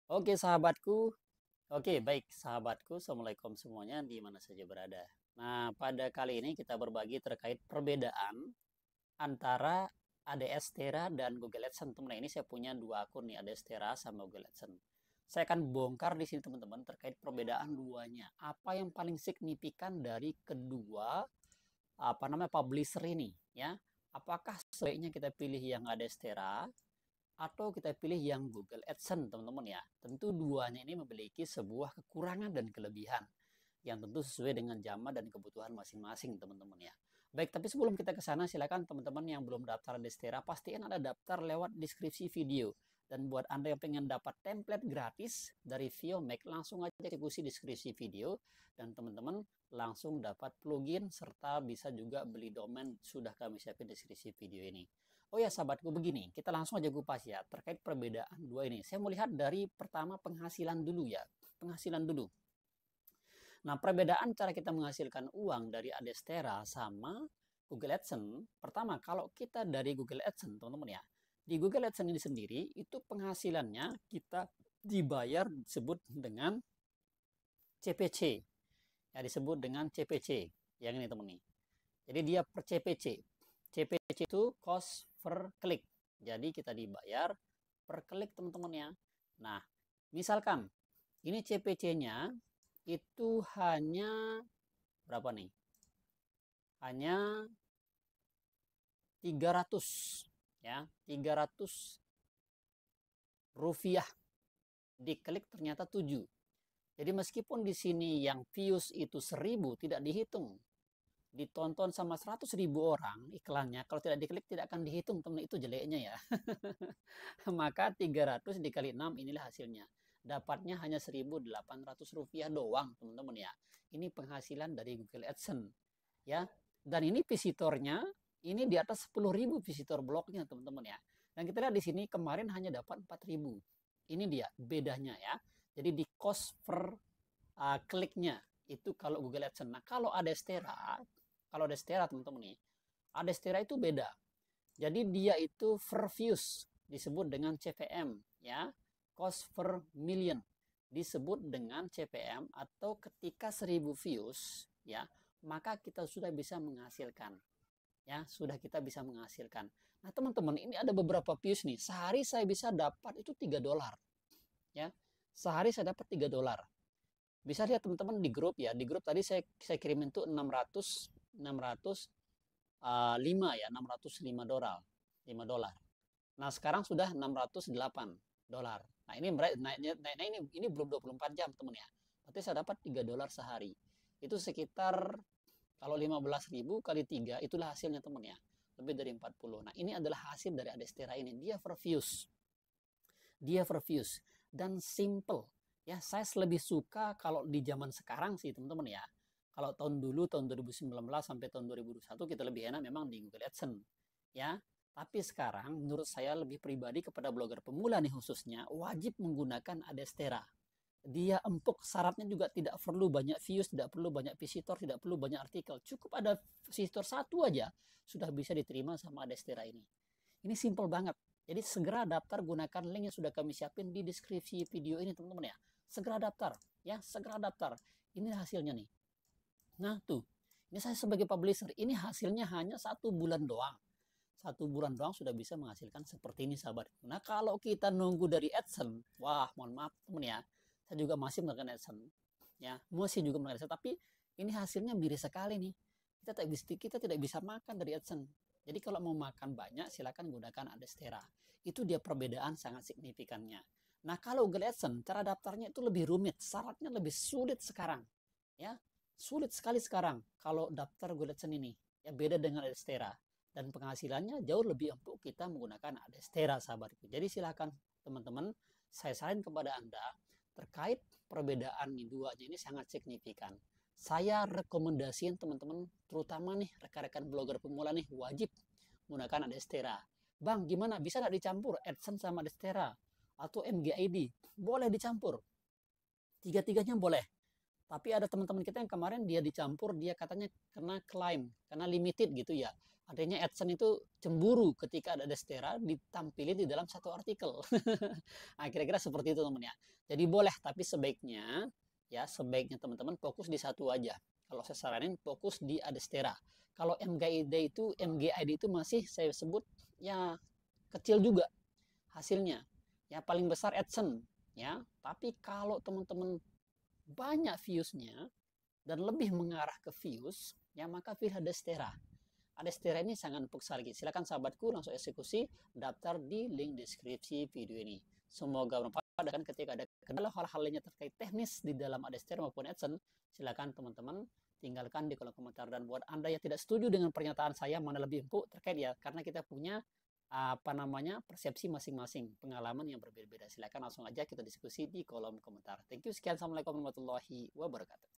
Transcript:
Oke sahabatku, oke baik sahabatku, Assalamualaikum semuanya di mana saja berada. Nah pada kali ini kita berbagi terkait perbedaan antara ADS Tera dan Google AdSense. Teman, ini saya punya dua akun nih, ADS Tera sama Google AdSense. Saya akan bongkar di sini teman-teman terkait perbedaan duanya. Apa yang paling signifikan dari kedua publisher ini ya? Apakah sebaiknya kita pilih yang ADS Tera atau kita pilih yang Google AdSense teman-teman ya. Tentu duanya ini memiliki sebuah kekurangan dan kelebihan yang tentu sesuai dengan zaman dan kebutuhan masing-masing teman-teman ya. Baik, tapi sebelum kita ke sana silakan teman-teman yang belum daftar Destera pastiin Anda daftar lewat deskripsi video. Dan buat Anda yang pengen dapat template gratis dari VioMax, langsung aja eksekusi deskripsi video dan teman-teman langsung dapat plugin serta bisa juga beli domain sudah kami siapin deskripsi video ini. Oh ya sahabatku, begini, kita langsung aja kupas ya terkait perbedaan dua ini. Saya mau lihat dari pertama penghasilan dulu ya, penghasilan dulu. Nah, perbedaan cara kita menghasilkan uang dari Adestera sama Google AdSense. Pertama, kalau kita dari Google AdSense, teman-teman ya, di Google AdSense ini sendiri itu penghasilannya kita dibayar disebut dengan CPC. Ya, disebut dengan CPC. Yang ini teman nih. Jadi dia per CPC. CPC itu cost per klik. Jadi kita dibayar per klik teman-teman ya. Nah, misalkan ini CPC-nya itu hanya berapa nih? Hanya 300 ya, 300 rupiah. Diklik ternyata 7. Jadi meskipun di sini yang views itu 1000 tidak dihitung, ditonton sama 100.000 orang iklannya, kalau tidak diklik tidak akan dihitung teman, itu jeleknya ya. Maka 300 dikali 6 inilah hasilnya. Dapatnya hanya 1.800 rupiah doang teman-teman ya. Ini penghasilan dari Google AdSense ya. Dan ini visitornya ini di atas 10.000 visitor blognya teman-teman ya. Dan kita lihat di sini kemarin hanya dapat 4.000. Ini dia bedanya ya. Jadi di cost per kliknya itu kalau Google AdSense. Nah, kalau Adestera teman-teman nih, Adestera itu beda. Jadi dia itu per views disebut dengan CPM ya, cost per million disebut dengan CPM, atau ketika 1000 views ya, maka kita sudah bisa menghasilkan ya, sudah kita bisa menghasilkan. Nah, teman-teman, ini ada beberapa views nih. Sehari saya bisa dapat itu $3 ya. Sehari saya dapat $3. Bisa lihat teman-teman di grup ya. Di grup tadi saya kirimin tuh 605 ya, $605. $5. Nah, sekarang sudah $608. Nah, ini naiknya ini belum 24 jam, teman ya. Berarti saya dapat $3 sehari. Itu sekitar kalau 15.000 kali 3 itulah hasilnya, teman ya. Lebih dari 40. Nah, ini adalah hasil dari Adestera ini. Dia per views. Dia per views dan simple. Ya, saya lebih suka kalau di zaman sekarang sih, teman-teman ya. Kalau tahun dulu tahun 2019 sampai tahun 2021 kita lebih enak memang di Google AdSense. Ya, tapi sekarang menurut saya lebih pribadi kepada blogger pemula nih khususnya wajib menggunakan Adestera. Dia empuk, syaratnya juga tidak perlu banyak views, tidak perlu banyak visitor, tidak perlu banyak artikel. Cukup ada visitor satu aja sudah bisa diterima sama Adestera ini. Ini simple banget. Jadi segera daftar, gunakan link yang sudah kami siapin di deskripsi video ini teman-teman ya. Segera daftar ya, segera daftar. Ini hasilnya nih. Nah tuh, ini saya sebagai publisher, ini hasilnya hanya 1 bulan doang. 1 bulan doang sudah bisa menghasilkan seperti ini sahabat. Nah kalau kita nunggu dari AdSense, wah mohon maaf teman ya, saya juga masih menggunakan AdSense. Ya, masih juga menggunakan AdSense, tapi ini hasilnya miris sekali nih. Kita tidak bisa makan dari AdSense. Jadi kalau mau makan banyak silakan gunakan Adestera. Itu dia perbedaan sangat signifikannya. Nah kalau Google AdSense cara daftarnya itu lebih rumit, syaratnya lebih sulit sekarang. Ya, sulit sekali sekarang kalau daftar Google AdSense ini. Ya beda dengan Adestera. Dan penghasilannya jauh lebih empuk kita menggunakan Adestera sahabatku. Jadi silakan teman-teman, saya saran kepada Anda terkait perbedaan duanya ini sangat signifikan. Saya rekomendasiin teman-teman, terutama nih rekan-rekan blogger pemula nih, wajib menggunakan Adestera. Bang, gimana? Bisa nggak dicampur AdSense sama Adestera? Atau MGID? Boleh dicampur. Tiga-tiganya boleh. Tapi ada teman-teman kita yang kemarin dia dicampur, dia katanya kena claim, karena limited gitu ya. adanya AdSense itu cemburu ketika ada Adestera ditampilin di dalam satu artikel. Nah, kira-kira seperti itu teman ya. Jadi boleh, tapi sebaiknya teman-teman fokus di satu aja. Kalau saya saranin fokus di Adestera. Kalau MGID itu masih saya sebut ya kecil juga hasilnya. Ya paling besar AdSense ya. Tapi kalau teman-teman banyak views-nya dan lebih mengarah ke views, ya maka pilih Adestera. Adestera ini sangat empuk sekali. Silakan sahabatku langsung eksekusi daftar di link deskripsi video ini. Semoga bermanfaat, dan ketika ada kendala hal-hal lainnya terkait teknis di dalam Adestera maupun AdSense, silakan teman-teman tinggalkan di kolom komentar. Dan buat Anda yang tidak setuju dengan pernyataan saya mana lebih empuk terkait ya, karena kita punya persepsi masing-masing, pengalaman yang berbeda-beda. Silakan langsung aja kita diskusi di kolom komentar. Thank you, sekian, assalamualaikum warahmatullahi wabarakatuh.